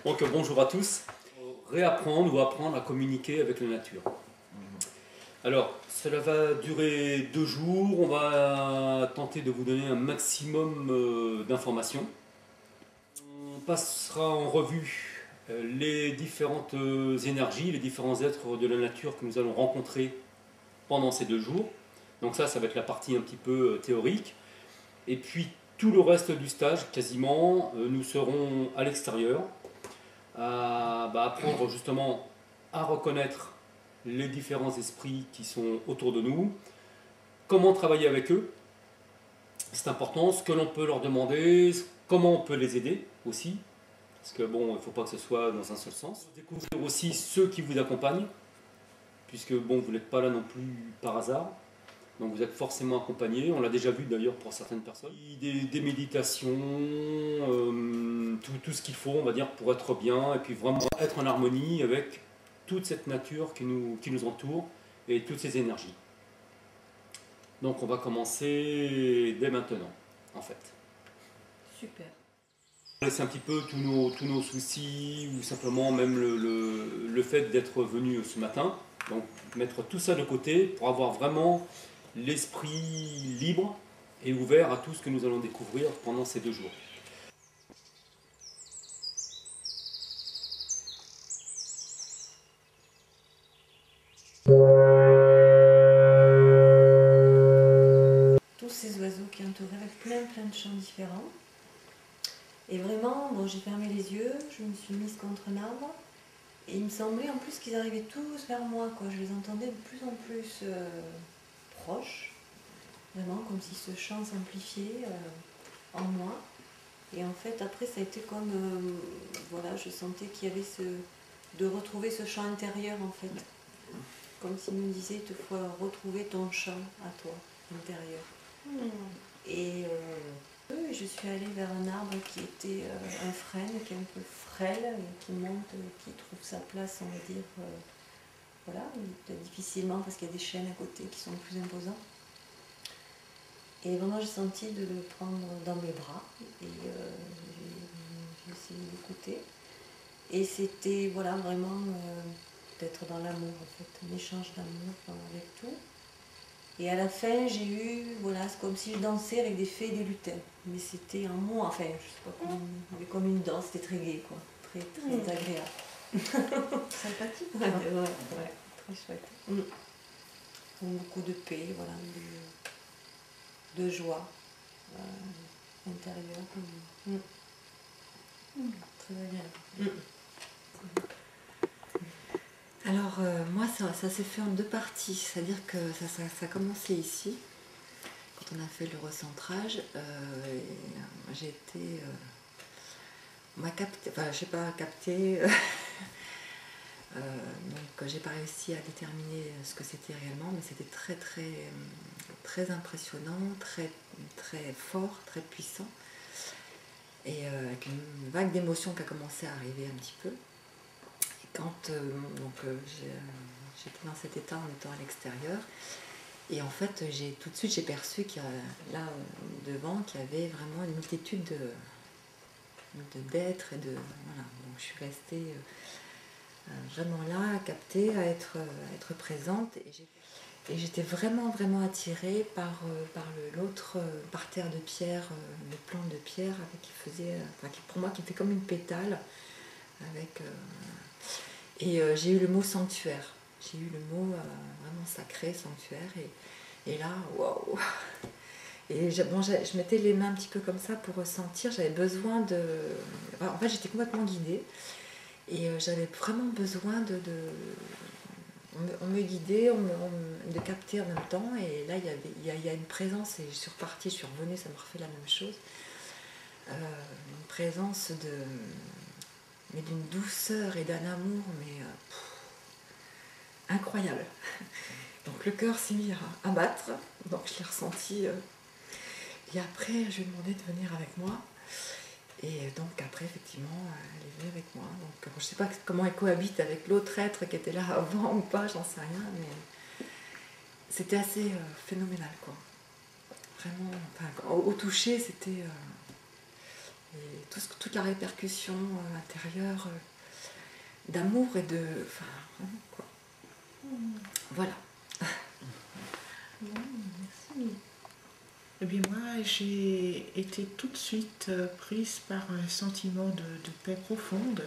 Donc bonjour à tous. Réapprendre ou apprendre à communiquer avec la nature. Alors, cela va durer 2 jours. On va tenter de vous donner un maximum d'informations. On passera en revue les différentes énergies, les différents êtres de la nature que nous allons rencontrer pendant ces 2 jours. Donc ça va être la partie un petit peu théorique. Et puis tout le reste du stage, quasiment, nous serons à l'extérieur, à apprendre justement à reconnaître les différents esprits qui sont autour de nous, comment travailler avec eux, c'est important, ce que l'on peut leur demander, comment on peut les aider aussi, parce que bon, il ne faut pas que ce soit dans un seul sens. Découvrir aussi ceux qui vous accompagnent, puisque bon, vous n'êtes pas là non plus par hasard. Donc vous êtes forcément accompagné, on l'a déjà vu d'ailleurs pour certaines personnes. Des méditations, tout ce qu'il faut, on va dire, pour être bien et puis vraiment être en harmonie avec toute cette nature qui nous entoure et toutes ces énergies. Donc on va commencer dès maintenant, en fait. Super. On laisse un petit peu tous nos soucis ou simplement même le fait d'être venu ce matin. Donc mettre tout ça de côté pour avoir vraiment l'esprit libre et ouvert à tout ce que nous allons découvrir pendant ces 2 jours. Tous ces oiseaux qui entouraient avec plein de chants différents. Et vraiment, bon, j'ai fermé les yeux, je me suis mise contre un arbre. Et il me semblait en plus qu'ils arrivaient tous vers moi, quoi. Je les entendais de plus en plus proches. Vraiment, comme si ce chant s'amplifiait en moi. Et en fait, après, ça a été comme... voilà, je sentais qu'il y avait de retrouver ce chant intérieur, en fait. Comme s'il me disait, il te faut retrouver ton chant à toi, intérieur. Et je suis allée vers un arbre qui était un frêne, qui est un peu frêle, qui monte, qui trouve sa place, on va dire, voilà, difficilement parce qu'il y a des chênes à côté qui sont plus imposants. Et vraiment j'ai senti de le prendre dans mes bras et j'ai essayé d'écouter. Et c'était voilà, vraiment d'être dans l'amour en fait, un échange d'amour avec tout. Et à la fin, j'ai eu, voilà, c'est comme si je dansais avec des fées et des lutins. Mais c'était un mot, enfin, je sais pas comment, comme une danse, c'était très gai, quoi. Très agréable. Sympathique. Ouais, très chouette. Beaucoup de paix, voilà, de joie intérieure. Très agréable. Alors moi ça s'est fait en 2 parties, c'est-à-dire que ça a commencé ici, quand on a fait le recentrage, j'ai été, on m'a capté, enfin j'ai pas capté, donc j'ai pas réussi à déterminer ce que c'était réellement, mais c'était très impressionnant, très fort, très puissant, et avec une vague d'émotions qui a commencé à arriver un petit peu. Quand j'étais dans cet état en étant à l'extérieur, et en fait tout de suite j'ai perçu qu'il y a là devant qu'il y avait vraiment une multitude d'êtres et de voilà. Donc je suis restée vraiment là, à capter, à être présente, et j'étais vraiment attirée par l'autre parterre de pierre, le plan de pierre qui faisait, pour moi qui était comme une pétale avec et j'ai eu le mot sanctuaire, j'ai eu le mot vraiment sacré, sanctuaire, et là, waouh. Et je mettais les mains un petit peu comme ça pour ressentir, j'avais besoin de... En fait, j'étais complètement guidée, et j'avais vraiment besoin on me guidait, de capter en même temps, et là, il y a une présence, et je suis repartie, je suis revenue, ça me refait la même chose. Une présence mais d'une douceur et d'un amour, mais incroyable. Donc le cœur s'est mis à battre, donc je l'ai ressenti. Et après, je lui ai demandé de venir avec moi. Et donc après, effectivement, elle est venue avec moi. Donc je ne sais pas comment elle cohabite avec l'autre être qui était là avant ou pas, j'en sais rien, mais c'était assez phénoménal, quoi. Vraiment, enfin, au toucher, c'était Et toute la répercussion intérieure d'amour et de... Enfin, vraiment, quoi. Voilà. Merci. Eh bien moi, j'ai été tout de suite prise par un sentiment de paix profonde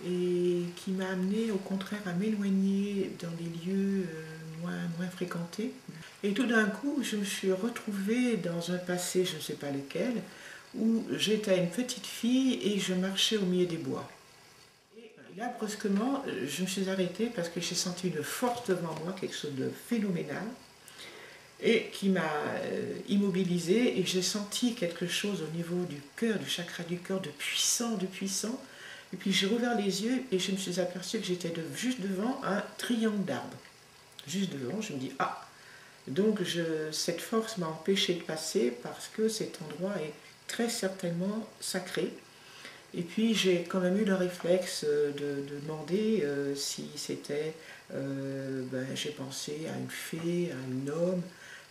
et qui m'a amenée au contraire à m'éloigner dans des lieux moins fréquentés. Et tout d'un coup, je me suis retrouvée dans un passé, je ne sais pas lequel, où j'étais une petite fille et je marchais au milieu des bois. Et là, brusquement, je me suis arrêtée parce que j'ai senti une force devant moi, quelque chose de phénoménal, et qui m'a immobilisée, et j'ai senti quelque chose au niveau du cœur, du chakra du cœur, de puissant. Et puis j'ai rouvert les yeux et je me suis aperçue que j'étais juste devant un triangle d'arbres. Juste devant, je me dis, ah, donc cette force m'a empêché de passer parce que cet endroit est très certainement sacré. Et puis j'ai quand même eu le réflexe de demander si c'était, j'ai pensé à une fée, à un homme.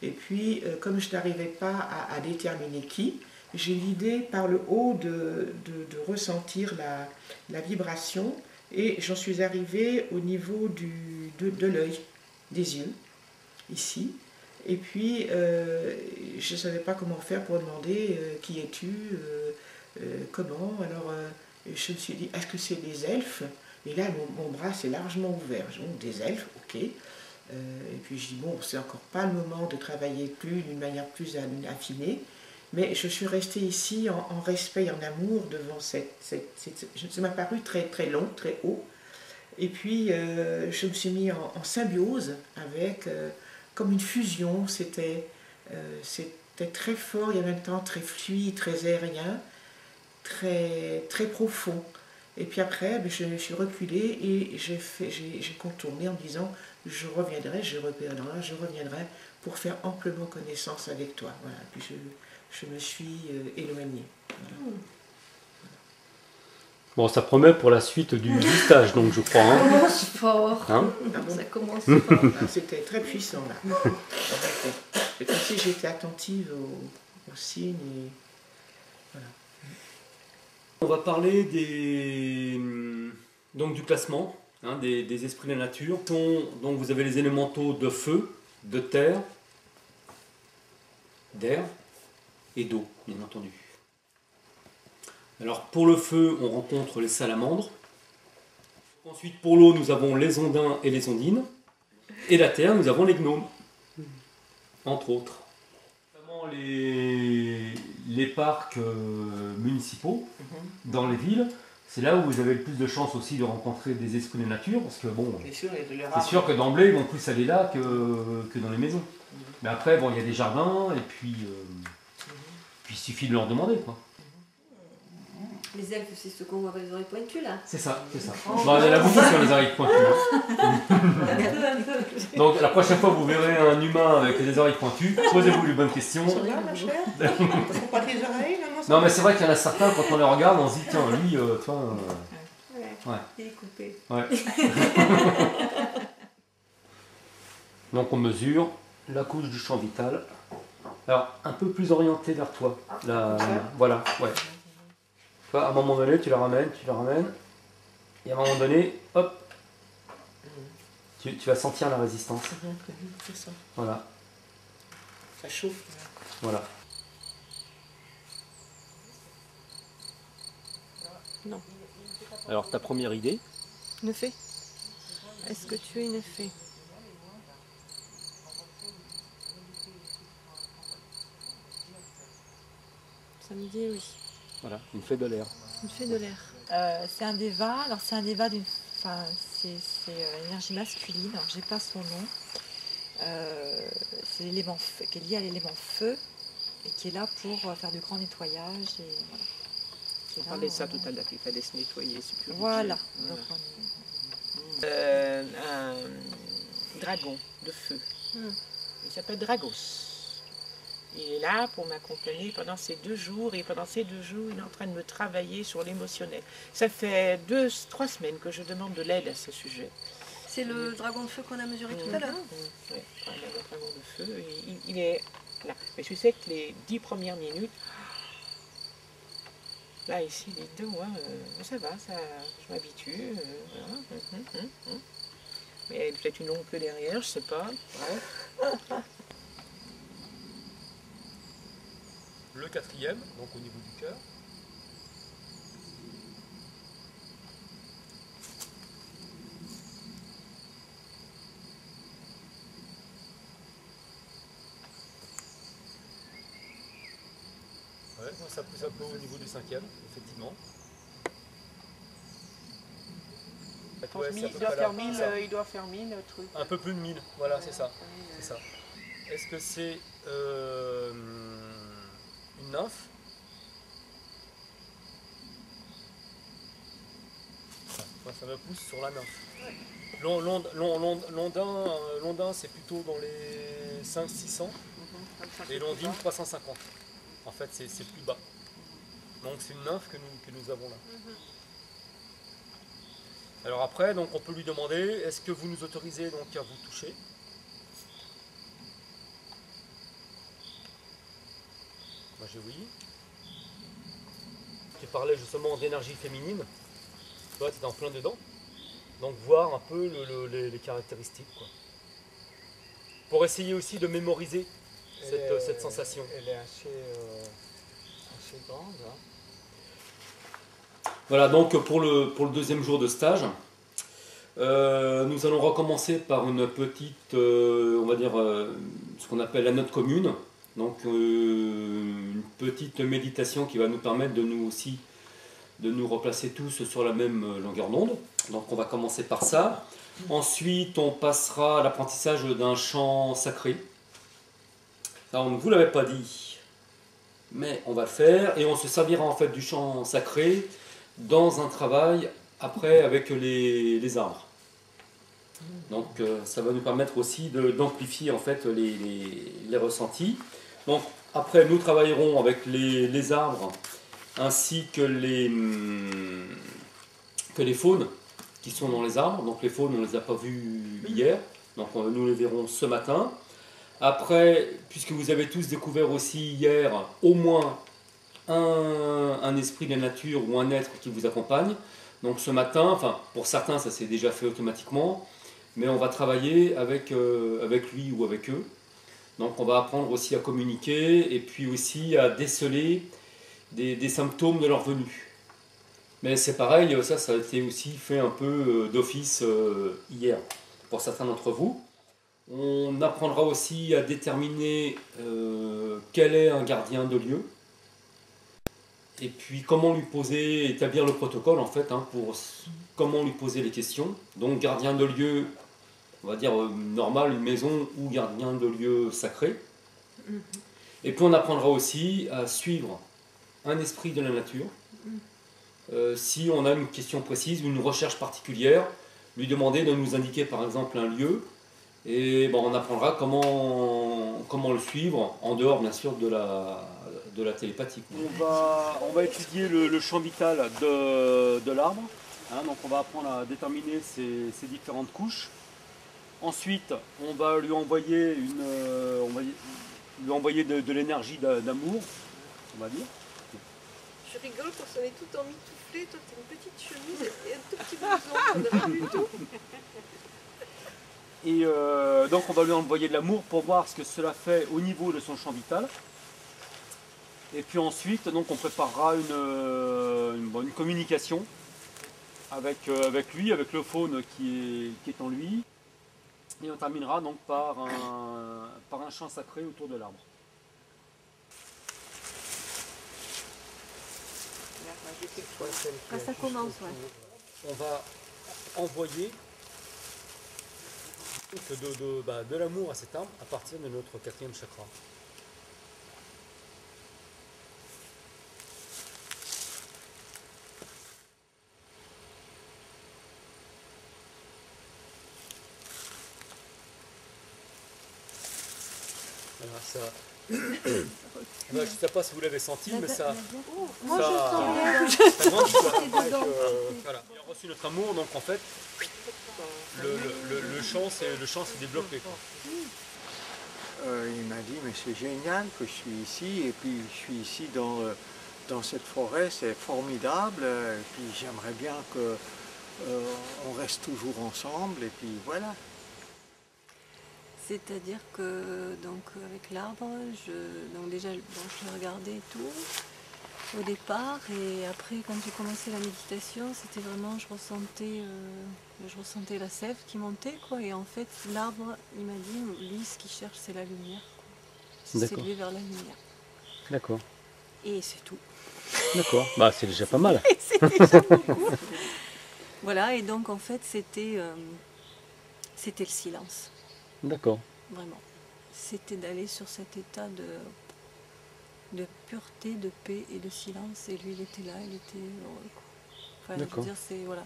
Et puis comme je n'arrivais pas à déterminer qui, j'ai l'idée par le haut de ressentir la vibration, et j'en suis arrivée au niveau de l'œil, des yeux, ici. Et puis je ne savais pas comment faire pour demander qui es-tu, comment. Alors je me suis dit, est-ce que c'est des elfes? Et là mon bras s'est largement ouvert. Je dis, bon, des elfes, ok. Et puis je dis, bon, c'est encore pas le moment de travailler plus d'une manière plus affinée. Mais je suis restée ici en respect et en amour devant ça m'a paru très, très long, très haut. Et puis je me suis mis en symbiose avec, comme une fusion. C'était très fort et en même temps très fluide, très aérien, très, très profond. Et puis après, je suis reculée et j'ai contourné en me disant, je reviendrai pour faire amplement connaissance avec toi. Voilà. Puis je me suis éloignée. Voilà. Bon, ça promet pour la suite du stage, donc je crois. Ça commence fort. Hein, Ça commence fort. C'était très puissant là. Et comme si j'étais attentive aux signes. Et voilà. On va parler donc du classement, hein, des esprits de la nature. Donc vous avez les élémentaux de feu, de terre, d'air et d'eau, bien entendu. Alors pour le feu, on rencontre les salamandres. Ensuite pour l'eau, nous avons les ondins et les ondines. Et la terre, nous avons les gnomes, entre autres. Notamment les parcs municipaux dans les villes, c'est là où vous avez le plus de chances aussi de rencontrer des esprits de nature, parce que bon, c'est sûr que d'emblée, ils vont plus aller là que dans les maisons. Mais après, bon, il y a des jardins, et puis il suffit de leur demander, quoi. Les elfes, c'est ceux qu'on voit avec les oreilles pointues là. C'est ça, c'est ça. Bon, il y en a beaucoup sur les oreilles pointues. Donc la prochaine fois que vous verrez un humain avec des oreilles pointues, posez-vous les bonnes questions. Là, ma chère, faut pas tes oreilles, là, Non, mais c'est vrai qu'il y en a certains, quand on les regarde, on se dit, tiens, lui, toi... Ouais. Il est coupé. Ouais. Donc on mesure la couche du champ vital. Alors, un peu plus orienté vers toi. Là, voilà, ouais. Tu vois, à un moment donné, tu la ramènes, et à un moment donné, hop, tu vas sentir la résistance. C'est ça. Voilà, Ça chauffe. voilà. Non. Alors, ta première idée? Une fée. Est-ce que tu es une fée? Ça me dit oui. Voilà, une fée de l'air. Une fée de l'air. C'est un déva. Alors c'est un déva d'une... Enfin, c'est l'énergie masculine. Alors j'ai pas son nom. C'est l'élément feu, qui est lié à l'élément feu et qui est là pour faire du grand nettoyage. Et, voilà. On parlait de ça tout à l'heure, qu'il fallait se nettoyer, se purifier. Voilà. Voilà. Donc, Un dragon de feu. Il s'appelle Dragos. Il est là pour m'accompagner pendant ces 2 jours, et pendant ces 2 jours, il est en train de me travailler sur l'émotionnel. Ça fait 2-3 semaines que je demande de l'aide à ce sujet. C'est le dragon de feu qu'on a mesuré tout à l'heure. Oui, un dragon de feu, et il est là. Mais je sais que les 10 premières minutes, Là, ici, dites-le, moi, ça va, ça, je m'habitue. Voilà. Mais il y a peut-être une longue queue derrière, je sais pas. Bref. Le quatrième, donc au niveau du cœur. Ouais, ça pousse un peu au niveau du cinquième, effectivement. Ouais, Il doit faire 1000 le truc. un peu plus de 1000, voilà, Ouais, c'est ça. 1000, C'est ça. Est-ce que c'est une nymphe? Ouais, ça me pousse sur la nymphe. Londin, c'est plutôt dans les 500-600 et Londine 350. En fait, c'est plus bas. Donc c'est une nymphe que nous avons là. Alors après, donc on peut lui demander, est-ce que vous nous autorisez donc à vous toucher? Moi j'ai oui. Tu parlais justement d'énergie féminine. Toi, tu es en plein dedans. Donc voir un peu les caractéristiques, quoi. Pour essayer aussi de mémoriser cette sensation. Elle est assez grande. Hein. Voilà, donc pour le deuxième jour de stage, nous allons recommencer par une petite, on va dire, ce qu'on appelle la note commune. Donc une petite méditation qui va nous permettre de nous replacer tous sur la même longueur d'onde. Donc on va commencer par ça. Ensuite, on passera à l'apprentissage d'un chant sacré. Ça, on ne vous l'avait pas dit, mais on va le faire. Et on se servira en fait du chant sacré dans un travail après avec les arbres. Donc ça va nous permettre aussi d'amplifier en fait les ressentis. Donc après, nous travaillerons avec les arbres ainsi que les faunes qui sont dans les arbres. Donc les faunes, on ne les a pas vus hier, donc nous les verrons ce matin. Après, puisque vous avez tous découvert aussi hier au moins un esprit de la nature ou un être qui vous accompagne, donc ce matin, enfin pour certains ça s'est déjà fait automatiquement, mais on va travailler avec lui ou avec eux. Donc on va apprendre aussi à communiquer et puis aussi à déceler des symptômes de leur venue. Mais c'est pareil, ça a été aussi fait un peu d'office hier pour certains d'entre vous. On apprendra aussi à déterminer quel est un gardien de lieu. Et puis comment lui poser, établir le protocole en fait, hein, pour comment lui poser les questions. Donc gardien de lieu, on va dire normal, une maison ou gardien de lieu sacré. Et puis on apprendra aussi à suivre un esprit de la nature. Si on a une question précise ou une recherche particulière, lui demander de nous indiquer par exemple un lieu. Et bon, on apprendra comment le suivre, en dehors bien sûr de la télépathie. On va étudier le champ vital de l'arbre. Hein, donc on va apprendre à déterminer ses différentes couches. Ensuite, on va lui envoyer de l'énergie d'amour, on va dire. Je rigole parce qu'on est tout emmitouflé, toi t'as une petite chemise et un tout petit blouson, on n'a pas du tout. Et donc on va lui envoyer de l'amour pour voir ce que cela fait au niveau de son champ vital. Et puis ensuite, donc, on préparera une communication avec lui, avec le faune qui est en lui. Et on terminera donc par un chant sacré autour de l'arbre. Quand ça commence, ouais. On va envoyer de l'amour à cet arbre à partir de notre 4e chakra. Voilà, ça. Je ne sais pas si vous l'avez senti, mais ça. Moi je sens bien. Ça monte, quoi. Voilà. Il a reçu notre amour, donc en fait, le chant s'est débloqué, quoi. Il m'a dit, mais c'est génial que je suis ici, et puis je suis ici dans dans cette forêt, c'est formidable. Et puis j'aimerais bien que on reste toujours ensemble. Et puis voilà. C'est-à-dire que donc avec l'arbre, donc déjà bon, je l'ai regardé et tout au départ, et après quand j'ai commencé la méditation, c'était vraiment je ressentais la sève qui montait quoi, et en fait l'arbre il m'a dit lui ce qu'il cherche c'est la lumière, c'est s'élever vers la lumière. D'accord. Et c'est tout. D'accord. Bah c'est déjà pas mal. C'est déjà beaucoup. Voilà, et donc en fait c'était le silence. D'accord. Vraiment. C'était d'aller sur cet état de pureté, de paix et de silence. Et lui, il était là, il était heureux. Enfin, je veux dire, c'est, voilà.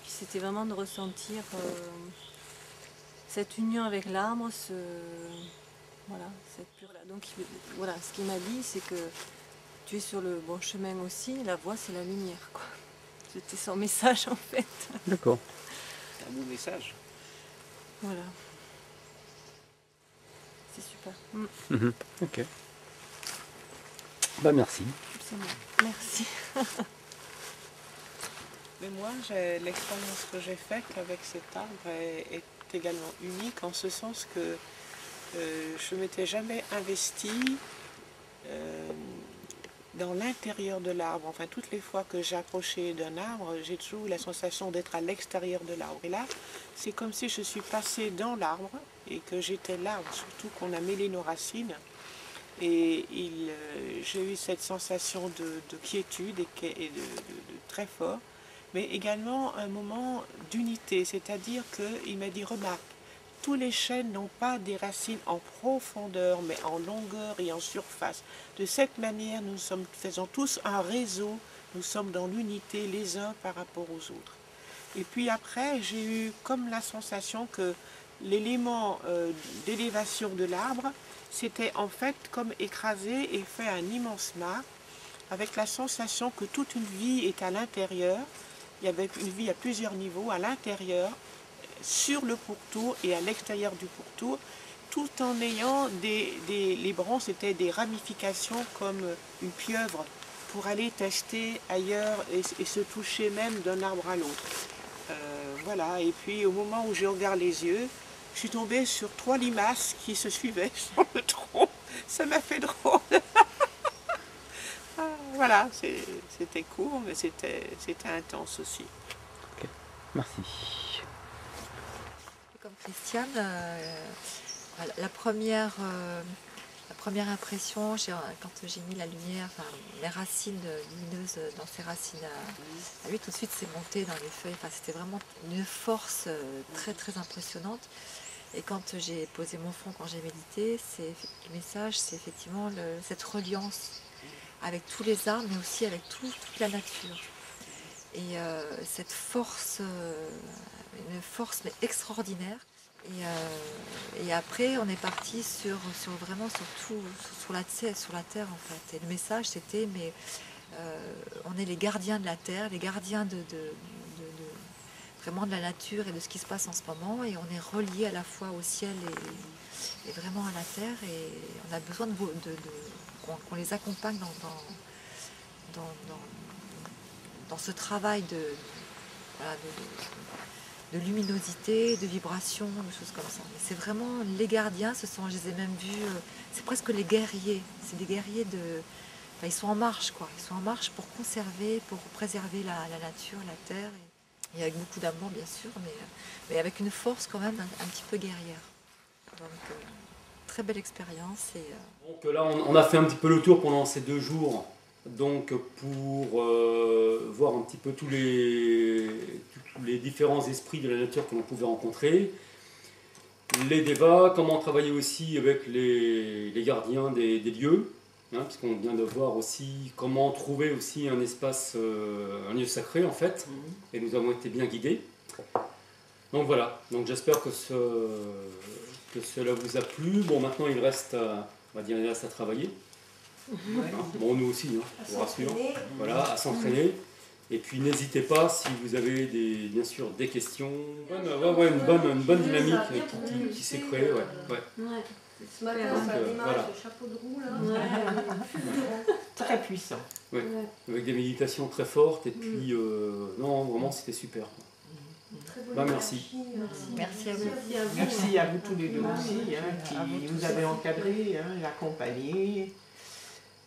Puis c'était vraiment de ressentir cette union avec l'arbre, voilà, cette pure-là. Donc, voilà, ce qu'il m'a dit, c'est que tu es sur le bon chemin aussi. La voie, c'est la lumière, quoi. C'était son message, en fait. D'accord. Un beau message. Voilà. C'est super. Ok. Bah merci. C'est bon. Merci. Mais moi, l'expérience que j'ai faite avec cet arbre est également unique en ce sens que je ne m'étais jamais investie dans l'intérieur de l'arbre. Enfin, toutes les fois que j'ai approché d'un arbre, j'ai toujours eu la sensation d'être à l'extérieur de l'arbre. Et là, c'est comme si je suis passée dans l'arbre et que j'étais l'arbre, surtout qu'on a mêlé nos racines. Et j'ai eu cette sensation de quiétude et de très fort, mais également un moment d'unité, c'est-à-dire qu'il m'a dit, remarque, tous les chênes n'ont pas des racines en profondeur, mais en longueur et en surface. De cette manière, nous faisons tous un réseau, nous sommes dans l'unité les uns par rapport aux autres. Et puis après, j'ai eu comme la sensation que l'élément d'élévation de l'arbre, c'était en fait comme écrasé et fait un immense mât, avec la sensation que toute une vie est à l'intérieur. Il y avait une vie à plusieurs niveaux, à l'intérieur, sur le pourtour et à l'extérieur du pourtour, tout en ayant les branches étaient des ramifications comme une pieuvre pour aller tester ailleurs et se toucher même d'un arbre à l'autre. Voilà, et puis au moment où je regarde les yeux, je suis tombée sur 3 limaces qui se suivaient sur le tronc. Ça m'a fait drôle. Voilà, c'était court, mais c'était intense aussi. Ok, merci. Comme Christiane, la première impression, quand j'ai mis la lumière, enfin, les racines lumineuses dans ses racines à lui, tout de suite c'est monté dans les feuilles. Enfin, c'était vraiment une force très très impressionnante. Et quand j'ai posé mon front, quand j'ai médité, le message, c'est effectivement cette reliance avec tous les arbres, mais aussi avec toute la nature. Et cette force, une force mais extraordinaire. Et après, on est parti sur la terre en fait. Et le message, c'était, mais on est les gardiens de la terre, les gardiens vraiment de la nature et de ce qui se passe en ce moment, et on est reliés à la fois au ciel et vraiment à la terre, et on a besoin qu'on les accompagne dans ce travail de luminosité, de vibration, des choses comme ça. C'est vraiment les gardiens, je les ai même vus, c'est presque les guerriers, c'est des guerriers ils sont en marche quoi, ils sont en marche pour conserver, pour préserver la nature, la terre. Et avec beaucoup d'amour bien sûr, mais avec une force quand même un petit peu guerrière. Donc très belle expérience. Donc là on a fait un petit peu le tour pendant ces 2 jours, donc pour voir un petit peu tous les différents esprits de la nature que l'on pouvait rencontrer, les devas, comment travailler aussi avec les gardiens des lieux, puisqu'on vient de voir aussi comment trouver aussi un espace, un lieu sacré en fait, et nous avons été bien guidés. Donc voilà, donc j'espère que cela vous a plu. Bon, maintenant il reste à travailler. Bon, nous aussi, je vous rassure. Voilà, à s'entraîner. Et puis n'hésitez pas si vous avez bien sûr des questions. Une bonne dynamique qui s'est créée. Ouais. Ce matin, ça démarre voilà. avec le chapeau de roue, là. Très puissant. Avec des méditations très fortes, et puis, non, vraiment, c'était super. Très bonne Bah, merci. Merci à vous. Merci à vous tous les deux aussi, hein, qui À vous tous nous avez aussi. encadrés, hein, accompagnés.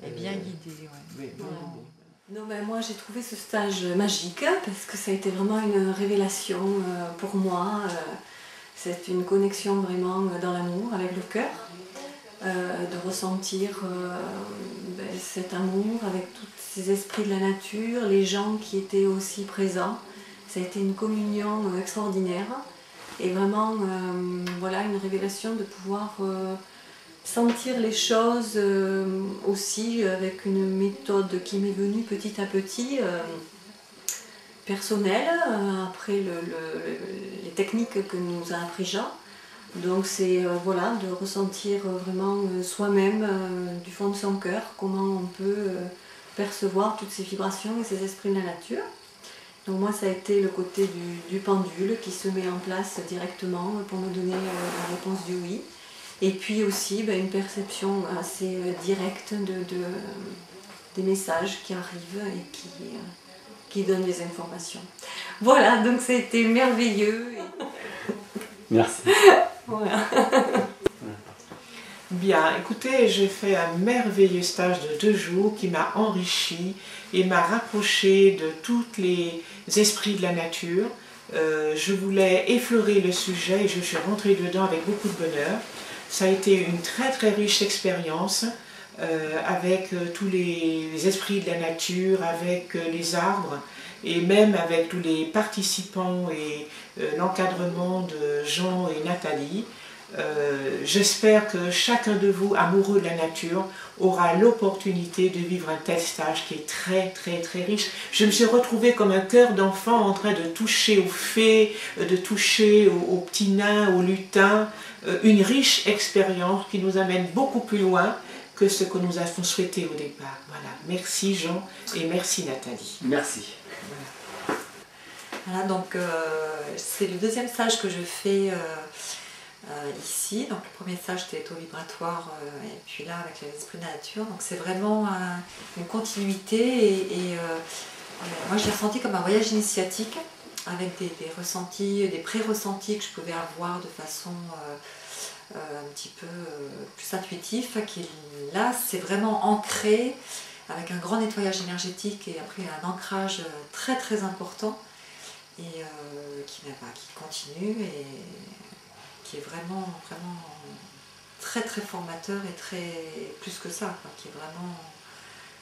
Et bien guidé, ouais. Oui, bien Ouais. guidés. Non, ben moi j'ai trouvé ce stage magique parce que ça a été vraiment une révélation pour moi. C'est une connexion vraiment dans l'amour, avec le cœur, de ressentir cet amour avec tous ces esprits de la nature, les gens qui étaient aussi présents. Ça a été une communion extraordinaire et vraiment voilà, une révélation de pouvoir sentir les choses aussi avec une méthode qui m'est venue petit à petit, personnelle, après les techniques que nous a appris Jean. Donc c'est voilà, de ressentir vraiment soi-même du fond de son cœur comment on peut percevoir toutes ces vibrations et ces esprits de la nature. Donc moi ça a été le côté du pendule qui se met en place directement pour me donner la réponse du oui. Et puis aussi une perception assez directe des messages qui arrivent et qui donnent des informations. Voilà, donc ça a été merveilleux. Merci. Voilà. Bien, écoutez, j'ai fait un merveilleux stage de 2 jours qui m'a enrichi et m'a rapproché de tous les esprits de la nature. Je voulais effleurer le sujet et je suis rentrée dedans avec beaucoup de bonheur. Ça a été une très très riche expérience avec tous les esprits de la nature, avec les arbres et même avec tous les participants et l'encadrement de Jean et Nathalie. J'espère que chacun de vous, amoureux de la nature, aura l'opportunité de vivre un tel stage qui est très très très riche. Je me suis retrouvée comme un cœur d'enfant en train de toucher aux fées, de toucher aux petits nains, aux lutins. Une riche expérience qui nous amène beaucoup plus loin que ce que nous avons souhaité au départ. Voilà. Merci Jean et merci Nathalie. Merci. Voilà, donc c'est le deuxième stage que je fais ici. Donc le premier stage c'était taux vibratoire et puis là avec l'esprit de la nature. Donc c'est vraiment une continuité et moi j'ai ressenti comme un voyage initiatique avec des ressentis, des pré-ressentis que je pouvais avoir de façon un petit peu plus intuitif. Qui là c'est vraiment ancré avec un grand nettoyage énergétique et après un ancrage très très important et qui continue et qui est vraiment très très formateur et très plus que ça, quoi, qui est vraiment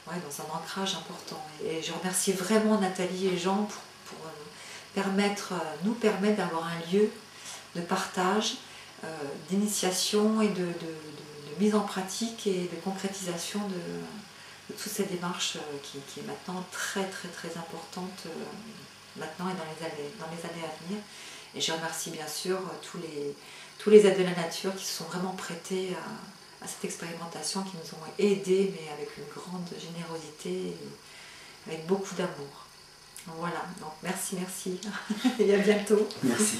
dans un ancrage important. Et je remercie vraiment Nathalie et Jean pour nous permettre d'avoir un lieu de partage, d'initiation et de mise en pratique et de concrétisation de toute cette démarche qui est maintenant très très très importante maintenant et dans les années à venir. Et je remercie bien sûr tous les aides de la nature qui se sont vraiment prêtés à cette expérimentation, qui nous ont aidés, mais avec une grande générosité et avec beaucoup d'amour. Voilà, donc merci et à bientôt. Merci.